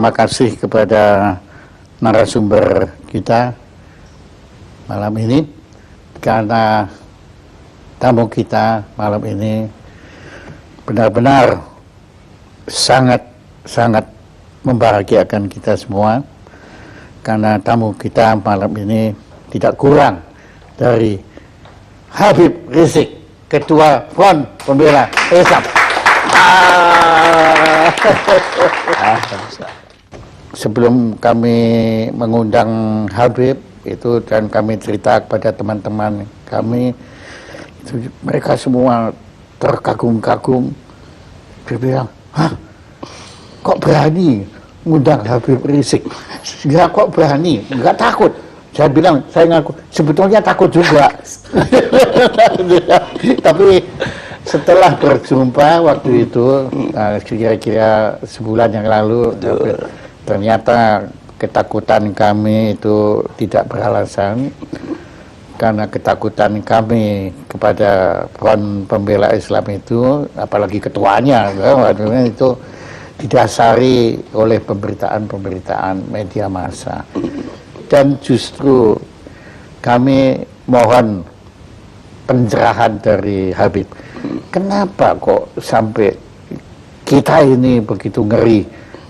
terima kasih kepada narasumber kita malam ini, karena tamu kita malam ini benar-benar sangat membahagiakan kita semua, karena tamu kita malam ini tidak kurang dari Habib Rizik, Ketua Front Pembela Islam. Sebelum kami mengundang Habib itu dan kami cerita kepada teman-teman kami, itu mereka semua terkagum-kagum. Dia bilang, hah, kok berani ngundang Habib Rizik? Ya kok berani, nggak takut? Saya bilang, saya ngaku, sebetulnya takut juga. Tapi setelah berjumpa waktu itu, kira-kira sebulan yang lalu, ternyata ketakutan kami itu tidak beralasan, karena ketakutan kami kepada Front Pembela Islam itu, apalagi ketuanya, itu didasari oleh pemberitaan-pemberitaan media massa. Dan justru kami mohon pencerahan dari Habib. Kenapa kok sampai kita ini begitu ngeri,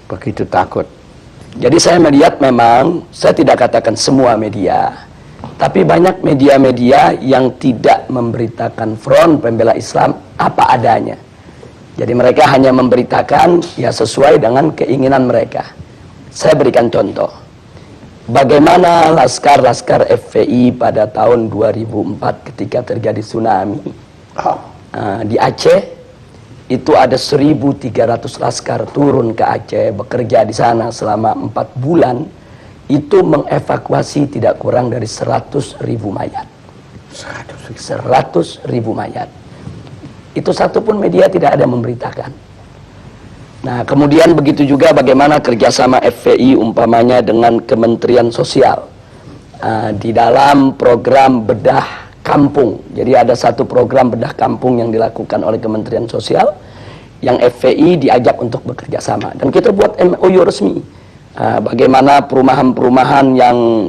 begitu takut? Jadi saya melihat memang, saya tidak katakan semua media, tapi banyak media-media yang tidak memberitakan Front Pembela Islam apa adanya. Jadi mereka hanya memberitakan ya sesuai dengan keinginan mereka. Saya berikan contoh. Bagaimana laskar-laskar FPI pada tahun 2004 ketika terjadi tsunami di Aceh, itu ada 1.300 laskar turun ke Aceh, bekerja di sana selama 4 bulan, itu mengevakuasi tidak kurang dari 100.000 mayat. 100.000 mayat. Itu satu pun media tidak ada memberitakan. Nah, kemudian begitu juga bagaimana kerjasama FPI umpamanya dengan Kementerian Sosial di dalam program bedah kampung. Jadi ada satu program bedah kampung yang dilakukan oleh Kementerian Sosial yang FPI diajak untuk bekerja sama, dan kita buat MOU resmi. Bagaimana perumahan-perumahan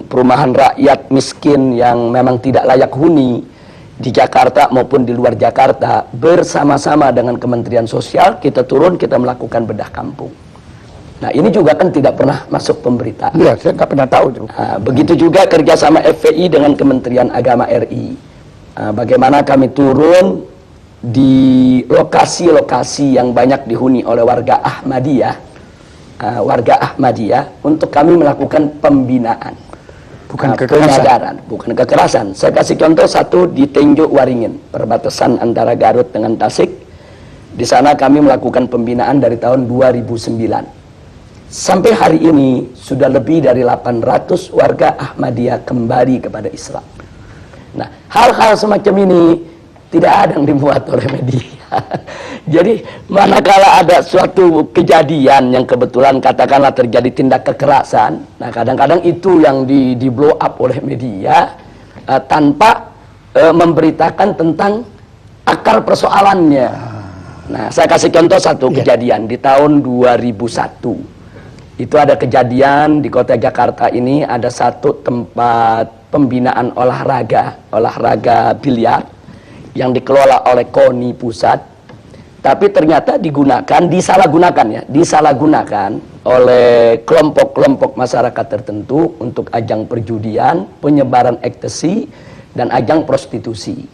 perumahan rakyat miskin yang memang tidak layak huni di Jakarta maupun di luar Jakarta, bersama-sama dengan Kementerian Sosial kita turun, kita melakukan bedah kampung. Nah, ini juga kan tidak pernah masuk pemberitaan. Iya, saya nggak pernah tahu. Begitu juga kerjasama FPI dengan Kementerian Agama RI. Bagaimana kami turun di lokasi-lokasi yang banyak dihuni oleh warga Ahmadiyah, untuk kami melakukan pembinaan. Bukan kekerasan. Bukan kekerasan. Saya kasih contoh satu di Tenjo Waringin, perbatasan antara Garut dengan Tasik. Di sana kami melakukan pembinaan dari tahun 2009. Sampai hari ini sudah lebih dari 800 warga Ahmadiyah kembali kepada Islam. Nah, hal-hal semacam ini tidak ada yang dimuat oleh media. Jadi manakala ada suatu kejadian yang kebetulan katakanlah terjadi tindak kekerasan, nah kadang-kadang itu yang di blow up oleh media tanpa memberitakan tentang akar persoalannya. Nah, saya kasih contoh satu kejadian di tahun 2001. Itu ada kejadian di kota Jakarta ini, ada satu tempat pembinaan olahraga biliar yang dikelola oleh KONI pusat, tapi ternyata disalahgunakan oleh kelompok-kelompok masyarakat tertentu untuk ajang perjudian, penyebaran ekstasi, dan ajang prostitusi.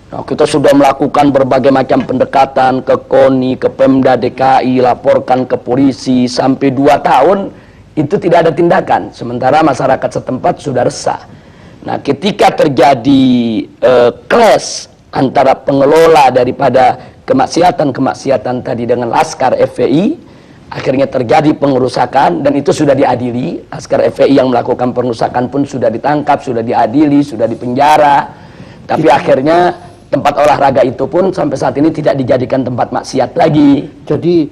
Nah, kita sudah melakukan berbagai macam pendekatan ke KONI, ke Pemda DKI, laporkan ke polisi, sampai 2 tahun itu tidak ada tindakan, sementara masyarakat setempat sudah resah. Nah, ketika terjadi clash antara pengelola daripada kemaksiatan tadi dengan laskar FPI, akhirnya terjadi pengerusakan, dan itu sudah diadili. Laskar FPI yang melakukan pengerusakan pun sudah ditangkap, sudah diadili, sudah dipenjara. Tapi akhirnya tempat olahraga itu pun sampai saat ini tidak dijadikan tempat maksiat lagi. Jadi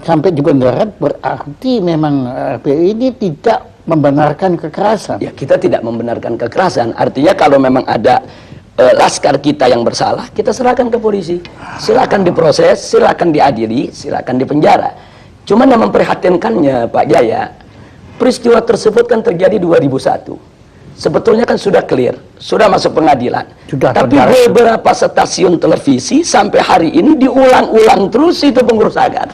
sampai di bendera berarti memang FPI ini tidak membenarkan kekerasan. Ya, kita tidak membenarkan kekerasan. Artinya kalau memang ada laskar kita yang bersalah, kita serahkan ke polisi. Silakan diproses, silakan diadili, silakan dipenjara. Cuman yang memprihatinkannya Pak Jaya, peristiwa tersebut kan terjadi 2001. Sebetulnya kan sudah clear, sudah masuk pengadilan. Tapi beberapa stasiun televisi sampai hari ini diulang-ulang terus itu pengerusakan.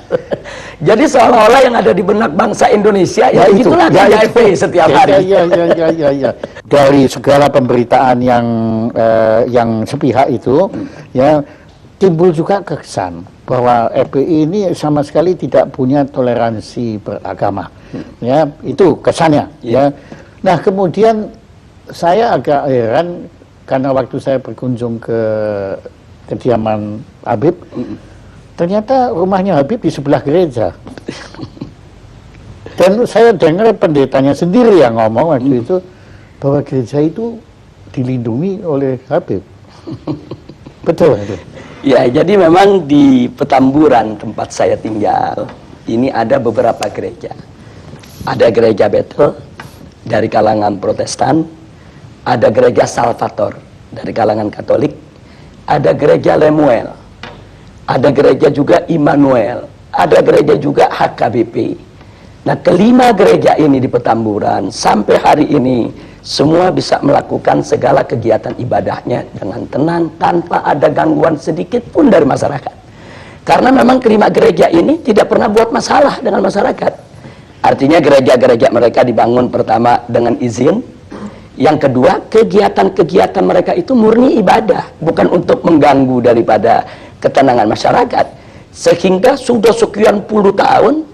Jadi seolah-olah yang ada di benak bangsa Indonesia ya itulah KJP setiap hari. Ya. Dari segala pemberitaan yang sepihak itu, ya timbul juga kesan bahwa FPI ini sama sekali tidak punya toleransi beragama. Ya, itu kesannya. Ya. Nah, kemudian saya agak heran karena waktu saya berkunjung ke kediaman Habib, ternyata rumahnya Habib di sebelah gereja. Dan saya dengar pendetanya sendiri yang ngomong waktu itu bahwa gereja itu dilindungi oleh Habib. Betul itu. Ya, jadi memang di Petamburan tempat saya tinggal ini ada beberapa gereja. Ada gereja Bethel dari kalangan Protestan, ada gereja Salvator dari kalangan Katolik, ada gereja Lemuel, ada gereja juga Immanuel, ada gereja juga HKBP. Nah, kelima gereja ini di Petamburan sampai hari ini semua bisa melakukan segala kegiatan ibadahnya dengan tenang tanpa ada gangguan sedikit pun dari masyarakat. Karena memang kelima gereja ini tidak pernah buat masalah dengan masyarakat. Artinya gereja-gereja mereka dibangun pertama dengan izin. Yang kedua, kegiatan-kegiatan mereka itu murni ibadah, bukan untuk mengganggu daripada ketenangan masyarakat. Sehingga sudah sekian puluh tahun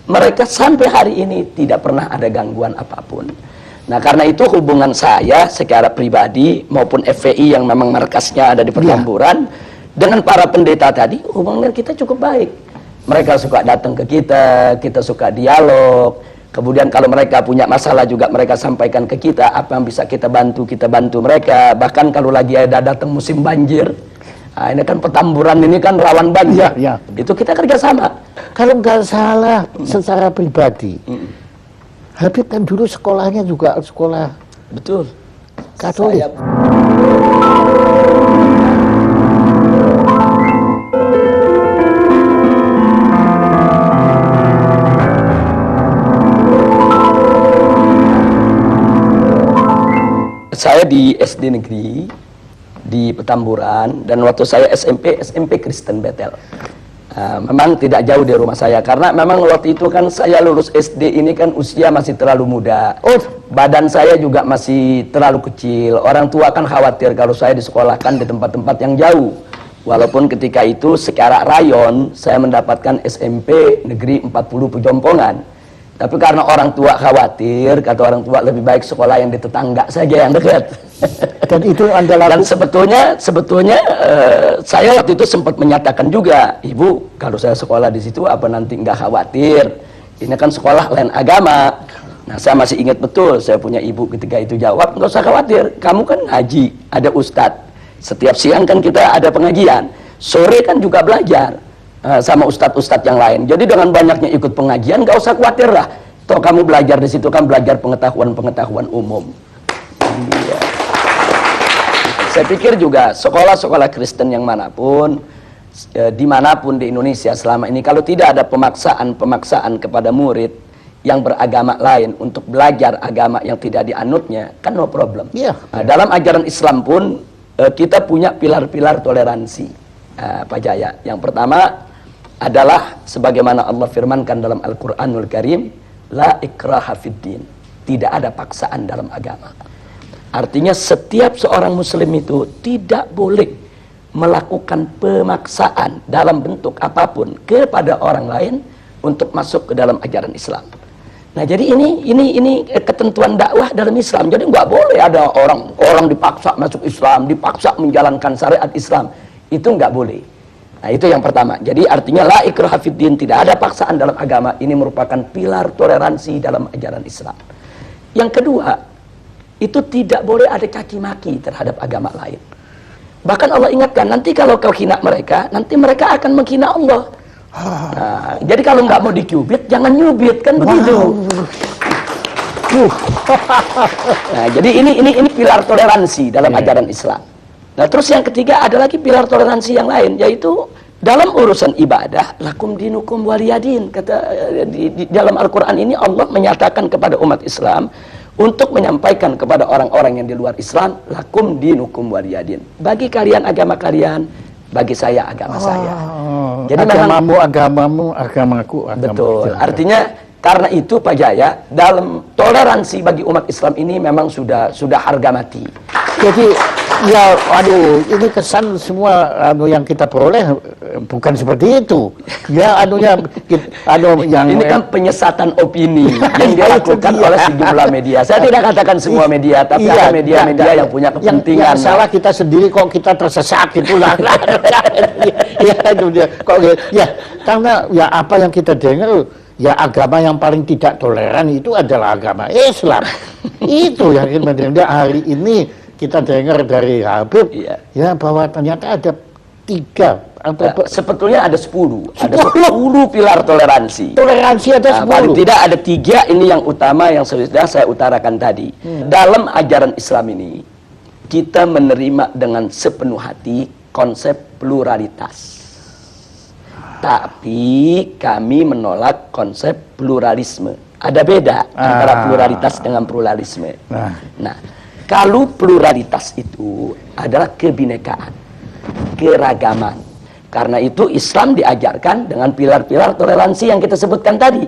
mereka sampai hari ini tidak pernah ada gangguan apapun. Nah, karena itu hubungan saya secara pribadi maupun FPI yang memang markasnya ada di Petamburan dengan para pendeta tadi, hubungan kita cukup baik. Mereka suka datang ke kita, kita suka dialog. Kemudian kalau mereka punya masalah juga mereka sampaikan ke kita, apa yang bisa kita bantu mereka. Bahkan kalau lagi ada datang musim banjir, nah ini kan Petamburan ini kan rawan banjir, itu kita kerjasama. Kalau nggak salah secara pribadi, Habib kan dulu sekolahnya juga sekolah betul Katolik. Saya di SD negeri di Petamburan dan waktu saya SMP Kristen Bethel. Memang tidak jauh dari rumah saya karena memang waktu itu kan saya lulus SD ini kan usia masih terlalu muda. Badan saya juga masih terlalu kecil. Orang tua kan khawatir kalau saya disekolahkan di tempat-tempat yang jauh. Walaupun ketika itu secara rayon saya mendapatkan SMP negeri 40 Pejompongan. Tapi karena orang tua khawatir, kata orang tua lebih baik sekolah yang di tetangga saja yang dekat. Dan itu Anda lakukan? Dan sebetulnya saya waktu itu sempat menyatakan juga, Ibu, kalau saya sekolah di situ apa nanti nggak khawatir? Ini kan sekolah lain agama. Nah, saya masih ingat betul, saya punya ibu ketika itu jawab, nggak usah khawatir, kamu kan ngaji, ada ustadz. Setiap siang kan kita ada pengajian, sore kan juga belajar sama ustadz-ustadz yang lain. Jadi dengan banyaknya ikut pengajian, nggak usah khawatir lah. Toh kamu belajar di situ kan belajar pengetahuan umum. Iya. Saya pikir juga sekolah-sekolah Kristen yang manapun, dimanapun di Indonesia selama ini, kalau tidak ada pemaksaan kepada murid yang beragama lain untuk belajar agama yang tidak dianutnya, kan no problem. Nah, dalam ajaran Islam pun kita punya pilar-pilar toleransi, Pak Jaya. Yang pertama adalah sebagaimana Allah firmankan dalam Al-Quranul Karim, la ikraha fiddin, tidak ada paksaan dalam agama. Artinya setiap seorang muslim itu tidak boleh melakukan pemaksaan dalam bentuk apapun kepada orang lain untuk masuk ke dalam ajaran Islam. Nah, jadi ini ketentuan dakwah dalam Islam. Jadi nggak boleh ada orang dipaksa masuk Islam, dipaksa menjalankan syariat Islam. Itu nggak boleh. Nah, itu yang pertama. Jadi artinya la ikraha fiddin, tidak ada paksaan dalam agama. Ini merupakan pilar toleransi dalam ajaran Islam. Yang kedua, itu tidak boleh ada caci maki terhadap agama lain. Bahkan Allah ingatkan, nanti kalau kau hina mereka, nanti mereka akan menghina Allah. Nah, jadi kalau nggak mau dicubit, jangan nyubit, kan begitu. Nah, jadi ini pilar toleransi dalam ajaran Islam. Nah, terus yang ketiga ada lagi pilar toleransi yang lain, yaitu dalam urusan ibadah, lakum dinukum waliyadin. Kata di dalam Al-Quran ini Allah menyatakan kepada umat Islam untuk menyampaikan kepada orang-orang yang di luar Islam, lakum dinukum waliyadin. Bagi kalian agama kalian, bagi saya agama saya. Jadi agamamu agamamu, agamaku agamaku. Betul. Artinya karena itu Pak Jaya, dalam toleransi bagi umat Islam ini memang sudah harga mati. Jadi ya, aduh, ini kesan semua yang kita peroleh bukan seperti itu. Ya, yang ini kan penyesatan opini yang dilakukan oleh sejumlah media. Saya tidak katakan semua media, tapi ada media-media yang punya kepentingan. Yang salah kita sendiri kok kita tersesat itulah. Ya, itu dia. Kok ya, karena ya apa yang kita dengar, ya agama yang paling tidak toleran itu adalah agama Islam. Itu yang kita hari ini kita dengar dari Habib, ya bahwa ternyata ada 3 atau sebetulnya ada 10. Ada 10 pilar toleransi. Toleransi ada 10. Paling tidak ada 3 ini yang utama yang sudah saya utarakan tadi. Dalam ajaran Islam ini kita menerima dengan sepenuh hati konsep pluralitas. Tapi kami menolak konsep pluralisme. Ada beda antara pluralitas dengan pluralisme. Nah, kalau pluralitas itu adalah kebinekaan, keragaman. Karena itu Islam diajarkan dengan pilar-pilar toleransi yang kita sebutkan tadi.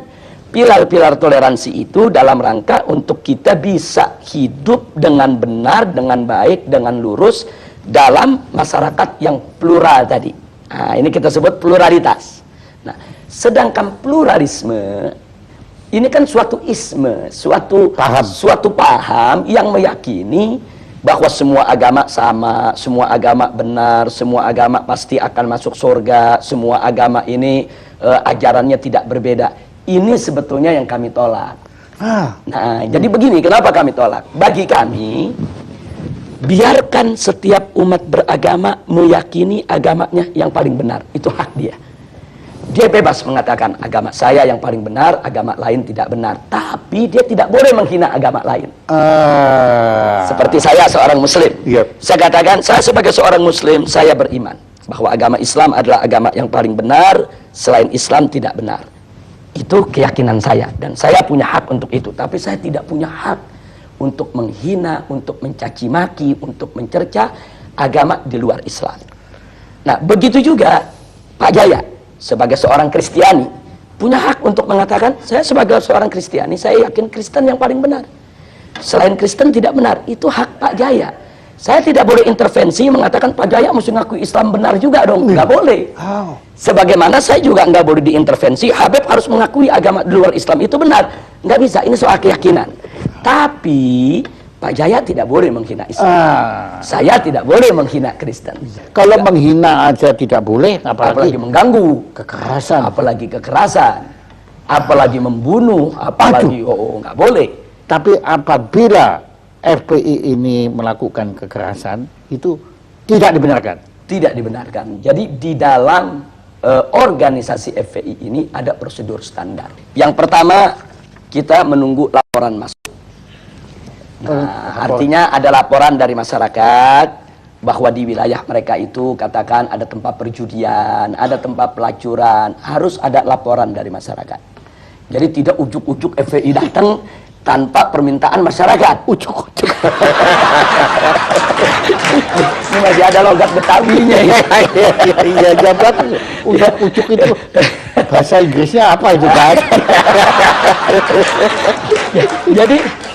Pilar-pilar toleransi itu dalam rangka untuk kita bisa hidup dengan benar, dengan baik, dengan lurus dalam masyarakat yang plural tadi. Nah, ini kita sebut pluralitas. Nah, sedangkan pluralisme ini kan suatu isme, suatu paham yang meyakini bahwa semua agama sama, semua agama benar, semua agama pasti akan masuk surga, semua agama ini ajarannya tidak berbeda. Ini sebetulnya yang kami tolak. Nah, jadi begini, kenapa kami tolak? Bagi kami, biarkan setiap umat beragama meyakini agamanya yang paling benar. Itu hak dia. Dia bebas mengatakan agama saya yang paling benar, agama lain tidak benar. Tapi dia tidak boleh menghina agama lain. Seperti saya seorang muslim. Saya katakan, saya sebagai seorang muslim, saya beriman bahwa agama Islam adalah agama yang paling benar, selain Islam tidak benar. Itu keyakinan saya. Dan saya punya hak untuk itu. Tapi saya tidak punya hak untuk menghina, untuk mencaci maki, untuk mencerca agama di luar Islam. Nah, begitu juga Pak Jaya sebagai seorang Kristiani punya hak untuk mengatakan, saya sebagai seorang Kristiani, saya yakin Kristen yang paling benar, selain Kristen tidak benar. Itu hak Pak Jaya. Saya tidak boleh intervensi mengatakan Pak Jaya mesti ngaku Islam benar juga dong. Nggak boleh. Sebagaimana saya juga nggak boleh diintervensi, Habib harus mengakui agama di luar Islam itu benar. Nggak bisa, ini soal keyakinan. Tapi Pak Jaya tidak boleh menghina Islam. Saya tidak boleh menghina Kristen. Kalau menghina aja tidak boleh, apalagi mengganggu, apalagi kekerasan, apalagi membunuh, apalagi nggak boleh. Tapi apabila FPI ini melakukan kekerasan, itu tidak dibenarkan. Tidak dibenarkan. Jadi di dalam organisasi FPI ini ada prosedur standar. Yang pertama, kita menunggu laporan masuk. Nah, artinya ada laporan dari masyarakat bahwa di wilayah mereka itu katakan ada tempat perjudian, ada tempat pelacuran, harus ada laporan dari masyarakat. Jadi tidak ujuk-ujuk FPI datang tanpa permintaan masyarakat. Ujuk-ujuk. Ini masih ada logat Betawinya ya. Iya, jabat ujuk-ujuk itu. Bahasa Inggrisnya apa itu, Pak?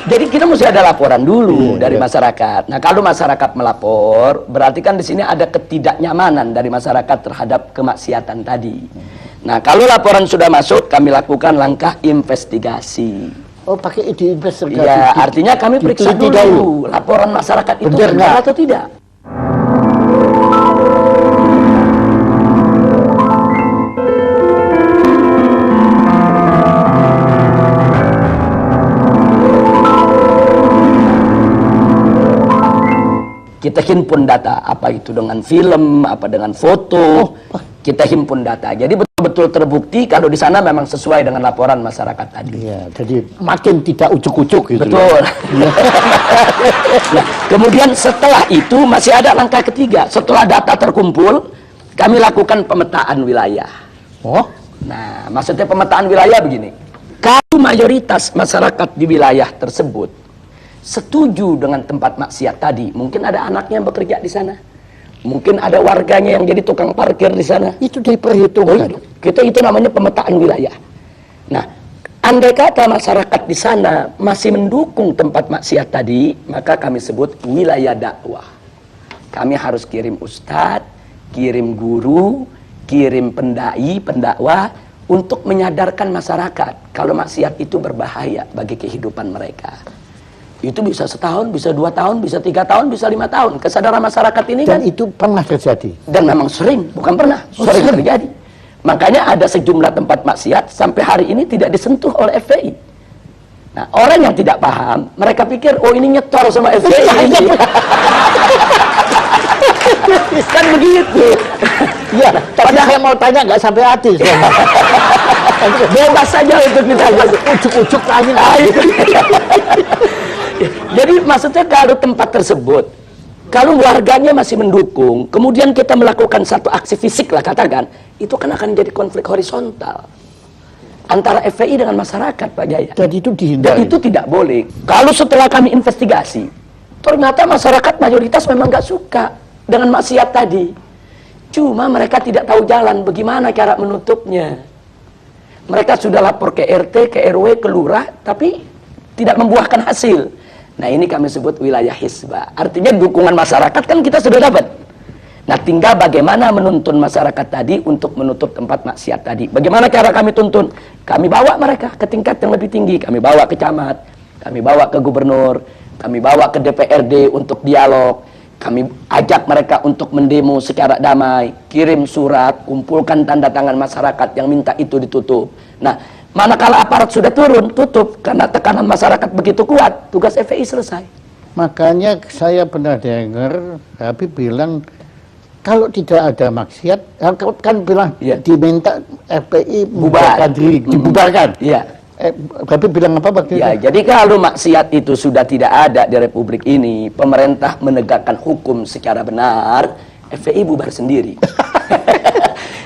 Jadi kita mesti ada laporan dulu dari masyarakat. Nah, kalau masyarakat melapor, berarti kan di sini ada ketidaknyamanan dari masyarakat terhadap kemaksiatan tadi. Nah, kalau laporan sudah masuk, kami lakukan langkah investigasi. Oh, pakai investigasi. Iya, artinya kami periksa dulu laporan masyarakat itu benar atau tidak. Kita himpun data, apa itu dengan film, apa dengan foto, kita himpun data. Jadi betul-betul terbukti kalau di sana memang sesuai dengan laporan masyarakat tadi. Iya, jadi makin tidak ujuk-ujuk gitu. Betul. Nah, kemudian setelah itu masih ada langkah ketiga. Setelah data terkumpul, Kami lakukan pemetaan wilayah. Oh, Nah, maksudnya pemetaan wilayah begini. Kalau mayoritas masyarakat di wilayah tersebut setuju dengan tempat maksiat tadi, mungkin ada anaknya yang bekerja di sana, mungkin ada warganya yang jadi tukang parkir di sana. itu diperhitungkan. Kita itu namanya pemetaan wilayah. Nah, andai kata masyarakat di sana masih mendukung tempat maksiat tadi, maka kami sebut wilayah dakwah. Kami harus kirim ustadz, kirim guru, kirim pendai, pendakwah untuk menyadarkan masyarakat kalau maksiat itu berbahaya bagi kehidupan mereka. Itu bisa setahun, bisa 2 tahun, bisa 3 tahun, bisa 5 tahun. Kesadaran masyarakat ini Dan kan, itu pernah terjadi. dan memang sering, bukan pernah, sering terjadi. Makanya ada sejumlah tempat maksiat sampai hari ini tidak disentuh oleh FPI. Nah, orang yang tidak paham, mereka pikir, oh ini nyetor sama FPI. Kan begitu. Iya, tapi saya mau tanya nggak sampai hati. Bebas saja untuk ditanya. Ujuk-ujuk tanya. Jadi maksudnya kalau tempat tersebut, kalau warganya masih mendukung, kemudian kita melakukan satu aksi fisik lah katakan, itu kan akan jadi konflik horizontal antara FPI dengan masyarakat, Pak Jaya. Dan itu Dan dihindari. itu tidak boleh. Kalau setelah kami investigasi, ternyata masyarakat mayoritas memang nggak suka dengan maksiat tadi. Cuma mereka tidak tahu jalan bagaimana cara menutupnya. Mereka sudah lapor ke RT, ke RW, ke lurah, tapi tidak membuahkan hasil. Nah, ini kami sebut wilayah hisbah. Artinya dukungan masyarakat kan kita sudah dapat. Nah, tinggal bagaimana menuntun masyarakat tadi untuk menutup tempat maksiat tadi. Bagaimana cara kami tuntun? Kami bawa mereka ke tingkat yang lebih tinggi. Kami bawa ke camat, kami bawa ke gubernur, kami bawa ke DPRD untuk dialog. Kami ajak mereka untuk mendemo secara damai, kirim surat, kumpulkan tanda tangan masyarakat yang minta itu ditutup. Nah, manakala aparat sudah turun, tutup, karena tekanan masyarakat begitu kuat, tugas FPI selesai. Makanya saya pernah dengar Habib bilang kalau tidak ada maksiat, kan bilang Iya. diminta FPI Bubar. membubarkan diri, dibubarkan. Iya. Habib bilang apa waktu Ya, itu? jadi kalau maksiat itu sudah tidak ada di Republik ini, pemerintah menegakkan hukum secara benar, FPI bubar sendiri.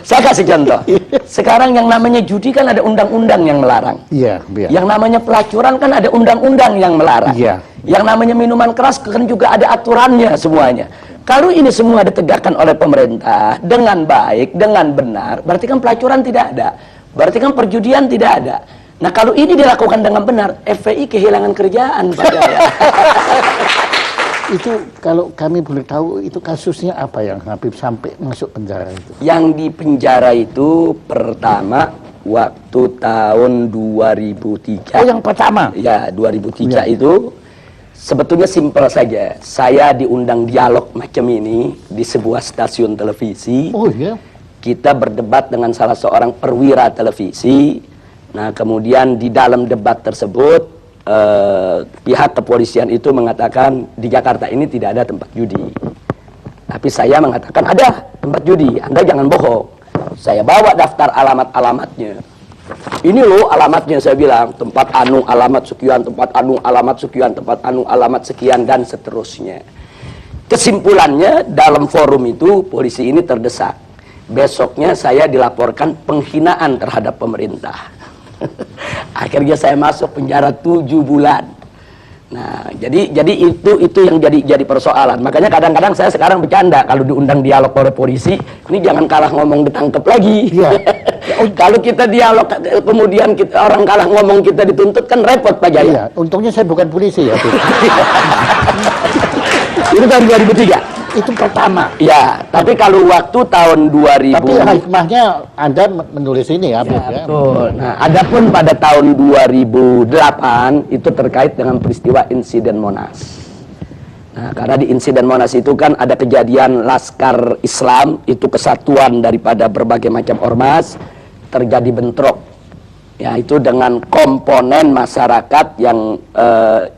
Saya kasih contoh. Sekarang yang namanya judi kan ada undang-undang yang melarang. Iya, iya. Yang namanya pelacuran kan ada undang-undang yang melarang. Iya. Yang namanya minuman keras kan juga ada aturannya semuanya. Kalau ini semua ditegakkan oleh pemerintah dengan baik, dengan benar, berarti kan pelacuran tidak ada. Berarti kan perjudian tidak ada. Nah, kalau ini dilakukan dengan benar, FPI kehilangan kerjaan, Pak Jaya. Itu kalau kami boleh tahu itu kasusnya apa yang Habib sampai masuk penjara itu? Yang di penjara itu pertama waktu tahun 2003. Oh, yang pertama. Ya, 2003 Ya. itu sebetulnya simpel saja. Saya diundang dialog macam ini di sebuah stasiun televisi. Oh iya. Kita berdebat dengan salah seorang perwira televisi. Nah, kemudian di dalam debat tersebut pihak kepolisian itu mengatakan di Jakarta ini tidak ada tempat judi. Tapi saya mengatakan ada tempat judi, Anda jangan bohong. Saya bawa daftar alamat-alamatnya. Ini loh alamatnya, saya bilang, tempat anu alamat sekian, tempat anu alamat sekian, tempat anu alamat sekian, dan seterusnya. Kesimpulannya, dalam forum itu polisi ini terdesak. Besoknya saya dilaporkan penghinaan terhadap pemerintah. Akhirnya saya masuk penjara 7 bulan. Nah, jadi itu yang jadi persoalan. Makanya kadang-kadang saya sekarang bercanda kalau diundang dialog oleh polisi, ini jangan kalah ngomong ditangkep lagi. Iya. Kalau kita dialog kemudian orang kalah ngomong kita dituntut kan repot, Pak Jaya. Iya, untungnya saya bukan polisi ya. Habib. Itu tahun 2003. Itu pertama. Ya, tapi kalau waktu tahun 2000. Tapi hikmahnya Anda menulis ini ya, Habib, ya. Betul. Nah, adapun pada tahun 2008 itu terkait dengan peristiwa insiden Monas. Nah, karena di insiden Monas itu kan ada kejadian Laskar Islam, itu kesatuan daripada berbagai macam ormas, terjadi bentrok. Ya, itu dengan komponen masyarakat yang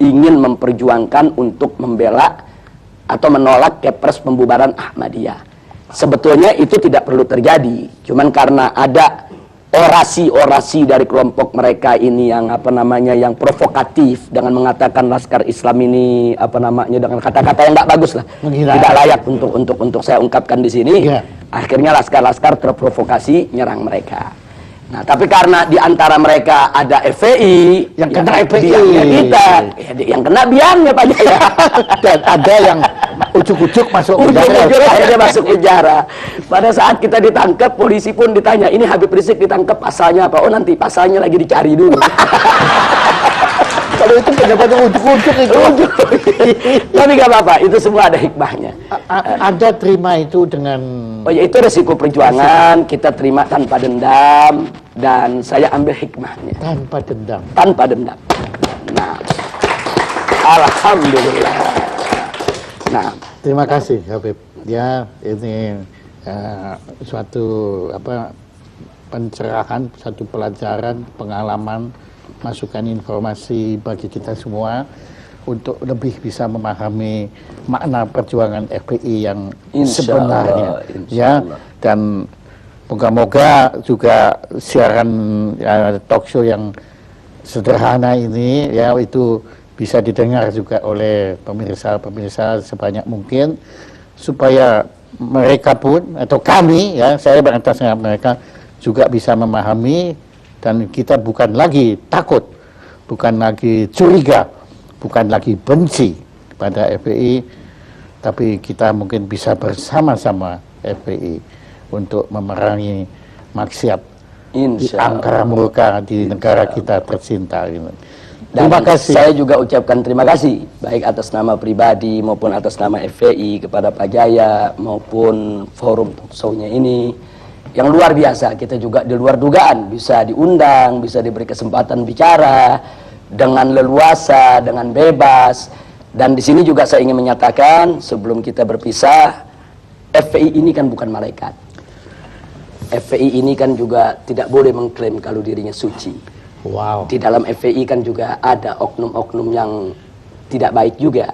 ingin memperjuangkan untuk membela atau menolak Kepres pembubaran Ahmadiyah. Sebetulnya itu tidak perlu terjadi, cuman karena ada orasi-orasi dari kelompok mereka ini yang yang provokatif dengan mengatakan Laskar Islam ini dengan kata-kata yang nggak bagus lah, Menghina. tidak layak untuk saya ungkapkan di sini. Ya. Akhirnya laskar-laskar terprovokasi nyerang mereka. Nah, tapi karena di antara mereka ada FPI, yang kena FPI, biangnya kita, yang kena biangnya Pak Jaya. Dan ada yang ujuk-ujuk masuk penjara. Ujuk-ujuk akhirnya masuk penjara. Pada saat kita ditangkap, polisi pun ditanya, ini Habib Rizik ditangkap pasalnya apa? Oh, nanti pasalnya lagi dicari dulu. Kalau itu pendapatnya ujuk-ujuk itu. Tapi gak apa-apa, itu semua ada hikmahnya. Anda terima itu dengan... Oh ya, itu resiko perjuangan, kita terima tanpa dendam, dan saya ambil hikmahnya. Tanpa dendam. Tanpa dendam. Nah, alhamdulillah. Nah, terima kasih Habib. Ya, ini suatu pencerahan, satu pelajaran, pengalaman, masukan informasi bagi kita semua untuk lebih bisa memahami makna perjuangan FPI yang sebenarnya. Ya, dan moga-moga juga siaran talk show yang sederhana ini ya itu bisa didengar juga oleh pemirsa-pemirsa sebanyak mungkin supaya mereka pun atau kami ya saya beratasnya mereka juga bisa memahami dan kita bukan lagi takut, bukan lagi curiga, bukan lagi benci pada FPI, tapi kita mungkin bisa bersama-sama FPI untuk memerangi maksiat di angkara murka di negara kita tercinta. Terima kasih. Saya juga ucapkan terima kasih baik atas nama pribadi maupun atas nama FPI kepada Pak Jaya maupun forum talk show-nya ini yang luar biasa. Kita juga di luar dugaan bisa diundang, bisa diberi kesempatan bicara dengan leluasa, dengan bebas. Dan di sini juga saya ingin menyatakan sebelum kita berpisah, FPI ini kan bukan malaikat. FPI ini kan juga tidak boleh mengklaim kalau dirinya suci. Wow. Di dalam FPI kan juga ada oknum-oknum yang tidak baik juga.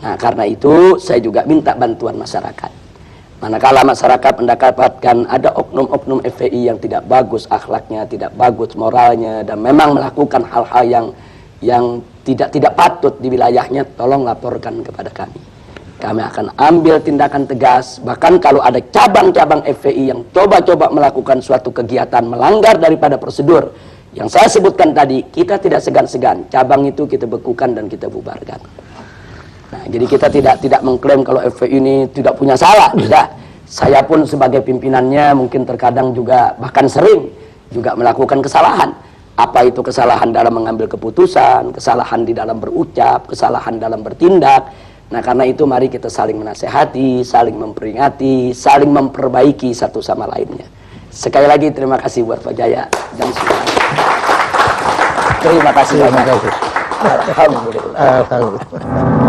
Nah, karena itu saya juga minta bantuan masyarakat. Manakala masyarakat mendapatkan ada oknum-oknum FPI yang tidak bagus akhlaknya, tidak bagus moralnya, dan memang melakukan hal-hal yang tidak patut di wilayahnya, tolong laporkan kepada kami. Kami akan ambil tindakan tegas. Bahkan kalau ada cabang-cabang FPI yang coba-coba melakukan suatu kegiatan melanggar daripada prosedur yang saya sebutkan tadi, kita tidak segan-segan. Cabang itu kita bekukan dan kita bubarkan. Nah, jadi kita tidak mengklaim kalau FPI ini tidak punya salah, tidak. Saya pun sebagai pimpinannya mungkin terkadang juga bahkan sering juga melakukan kesalahan. Apa itu kesalahan dalam mengambil keputusan, kesalahan di dalam berucap, kesalahan dalam bertindak. Nah, karena itu mari kita saling menasehati, saling memperingati, saling memperbaiki satu sama lainnya. Sekali lagi terima kasih buat Pak Jaya dan semuanya. Terima kasih banyak. Alhamdulillah.